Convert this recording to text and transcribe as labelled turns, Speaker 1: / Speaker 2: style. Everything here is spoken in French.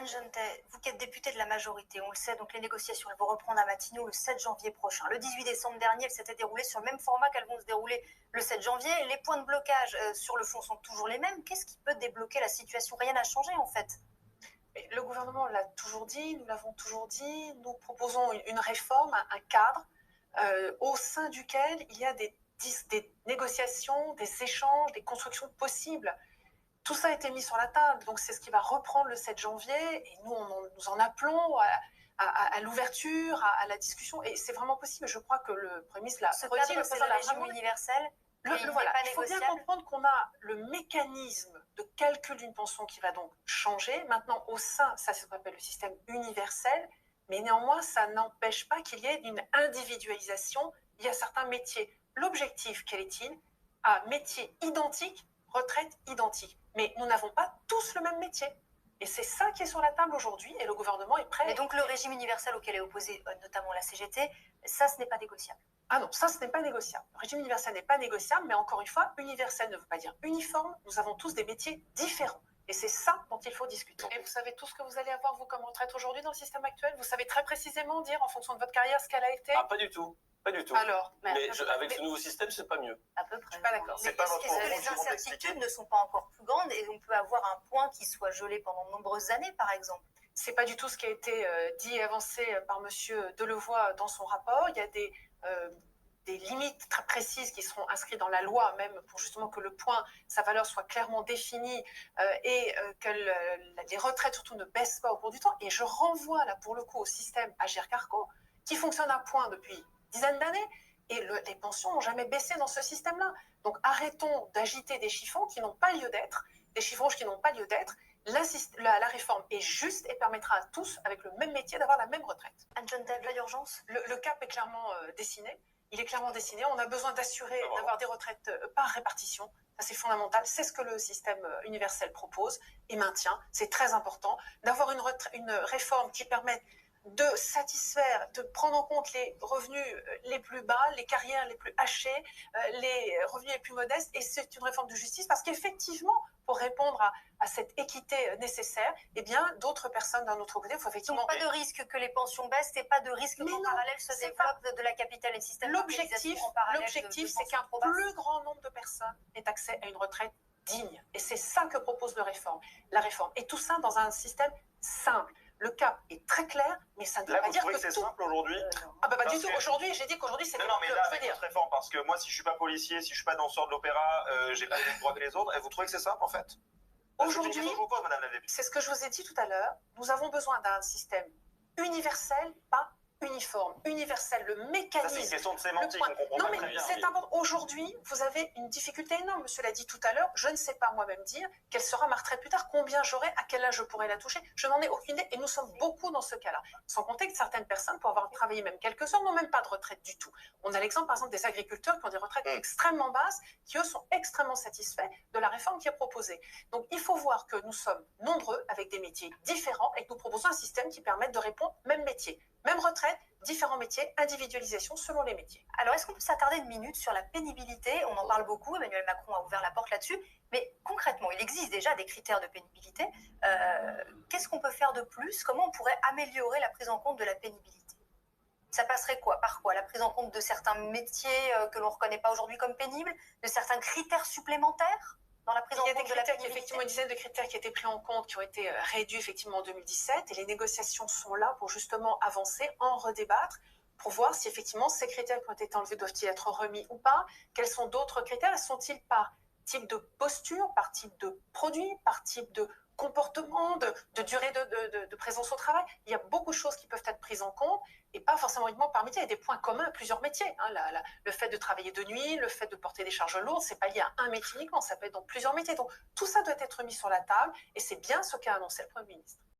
Speaker 1: Anne Genetet, vous qui êtes députée de la majorité, on le sait, donc les négociations elles vont reprendre à Matignon le 7 janvier prochain. Le 18 décembre dernier, elles s'étaient déroulées sur le même format qu'elles vont se dérouler le 7 janvier. Les points de blocage sur le fond sont toujours les mêmes. Qu'est-ce qui peut débloquer la situation? Rien n'a changé en fait.
Speaker 2: Le gouvernement l'a toujours dit, nous l'avons toujours dit, nous proposons une réforme, un cadre au sein duquel il y a des négociations, des échanges, des constructions possibles. Tout ça a été mis sur la table, donc c'est ce qui va reprendre le 7 janvier, et nous en appelons à l'ouverture, à la discussion, et c'est vraiment possible. Je crois que le Premier ministre l'a redit, le président l'a
Speaker 1: régime universel.
Speaker 2: Voilà. Il faut bien comprendre qu'on a le mécanisme de calcul d'une pension qui va donc changer. Maintenant, au sein, ça c'est ce qu'on appelle le système universel, mais néanmoins, ça n'empêche pas qu'il y ait une individualisation. Il y a certains métiers. L'objectif, quel est-il? À métier identique, retraite identique. Mais nous n'avons pas tous le même métier. Et c'est ça qui est sur la table aujourd'hui, et le gouvernement est prêt.
Speaker 1: Et donc le régime universel auquel est opposé notamment la CGT, ça ce n'est pas négociable.
Speaker 2: Ah non, ça ce n'est pas négociable. Le régime universel n'est pas négociable, mais encore une fois, universel ne veut pas dire uniforme. Nous avons tous des métiers différents. Et c'est ça dont il faut discuter. Et vous savez tout ce que vous allez avoir, vous, comme retraite aujourd'hui dans le système actuel? Vous savez très précisément dire, en fonction de votre carrière, ce qu'elle a été?
Speaker 3: Ah, pas du tout. Pas du tout.
Speaker 2: Alors,
Speaker 3: avec ce nouveau système, c'est pas mieux.
Speaker 1: À peu près.
Speaker 2: Je suis pas d'accord.
Speaker 1: Mais est-ce que les incertitudes ne sont pas encore plus grandes et on peut avoir un point qui soit gelé pendant de nombreuses années, par exemple?
Speaker 2: C'est pas du tout ce qui a été dit et avancé par Monsieur Delevoye dans son rapport. Il y a des limites très précises qui seront inscrites dans la loi, même pour justement que le point, sa valeur soit clairement définie et que les retraites surtout ne baissent pas au cours du temps. Et je renvoie là pour le coup au système Agirc-Arrco qui fonctionne à point depuis dizaines d'années et les pensions n'ont jamais baissé dans ce système-là. Donc arrêtons d'agiter des chiffons qui n'ont pas lieu d'être, des chiffrages qui n'ont pas lieu d'être. La réforme est juste et permettra à tous, avec le même métier, d'avoir la même retraite.
Speaker 1: Anne Genetet, de l'urgence.
Speaker 2: Le cap est clairement dessiné. Il est clairement dessiné. On a besoin d'assurer d'avoir des retraites par répartition. Ça, c'est fondamental. C'est ce que le système universel propose et maintient. C'est très important d'avoir une réforme qui permette de satisfaire, de prendre en compte les revenus les plus bas, les carrières les plus hachées, les revenus les plus modestes. Et c'est une réforme de justice parce qu'effectivement, pour répondre à cette équité nécessaire, eh bien, d'autres personnes d'un autre côté, il faut effectivement...
Speaker 1: Donc, pas de risque que les pensions baissent et pas de risque qu'en parallèle se développe de la capitale et le système
Speaker 2: L'objectif, c'est qu'un plus grand nombre de personnes aient accès à une retraite digne. Et c'est ça que propose la réforme. Et tout ça dans un système simple. Le cap est très clair, mais ça ne veut pas dire que
Speaker 3: c'est simple aujourd'hui.
Speaker 2: Ah bah pas du tout. Aujourd'hui, j'ai dit qu'aujourd'hui c'est...
Speaker 3: Non, mais là, avec votre réforme, parce que moi, si je suis pas policier, si je suis pas danseur de l'opéra, j'ai pas les mêmes droits que les autres, et vous trouvez que c'est simple en fait?
Speaker 2: Aujourd'hui, c'est ce que je vous ai dit tout à l'heure, nous avons besoin d'un système universel, pas uniforme. Universel, le mécanisme.
Speaker 3: Ça, c'est une question de sémantique, on comprend
Speaker 2: non,
Speaker 3: pas
Speaker 2: mais
Speaker 3: très bien.
Speaker 2: C'est important. Aujourd'hui, vous avez une difficulté énorme, monsieur l'a dit tout à l'heure. Je ne sais pas moi-même dire quelle sera ma retraite plus tard, combien j'aurai, à quel âge je pourrai la toucher. Je n'en ai aucune idée et nous sommes beaucoup dans ce cas-là. Sans compter que certaines personnes, pour avoir travaillé même quelques heures, n'ont même pas de retraite du tout. On a l'exemple, par exemple, des agriculteurs qui ont des retraites extrêmement basses, qui eux sont extrêmement satisfaits de la réforme qui est proposée. Donc, il faut voir que nous sommes nombreux avec des métiers différents et que nous proposons un système qui permette de répondre même métier, même retraite, différents métiers, individualisation selon les métiers.
Speaker 1: Alors, est-ce qu'on peut s'attarder une minute sur la pénibilité? On en parle beaucoup, Emmanuel Macron a ouvert la porte là-dessus, mais concrètement, il existe déjà des critères de pénibilité. Qu'est-ce qu'on peut faire de plus? Comment on pourrait améliorer la prise en compte de la pénibilité? Ça passerait par quoi? La prise en compte de certains métiers que l'on ne reconnaît pas aujourd'hui comme pénibles, de certains critères supplémentaires dans la prise en compte de la pénibilité?
Speaker 2: Il y a des critères, effectivement, une dizaine de critères qui ont été pris en compte, qui ont été réduits effectivement en 2017, et les négociations sont là pour justement avancer, en redébattre, pour voir si effectivement ces critères qui ont été enlevés doivent-ils être remis ou pas. Quels sont d'autres critères? Sont-ils par type de posture, par type de produit, par type de comportement, de durée de présence au travail? Il y a beaucoup de choses qui peuvent être prises en compte et pas forcément uniquement par métier. Il y a des points communs à plusieurs métiers. Le fait de travailler de nuit, le fait de porter des charges lourdes, c'est pas lié à un métier uniquement, ça peut être dans plusieurs métiers. Donc tout ça doit être mis sur la table et c'est bien ce qu'a annoncé le Premier ministre.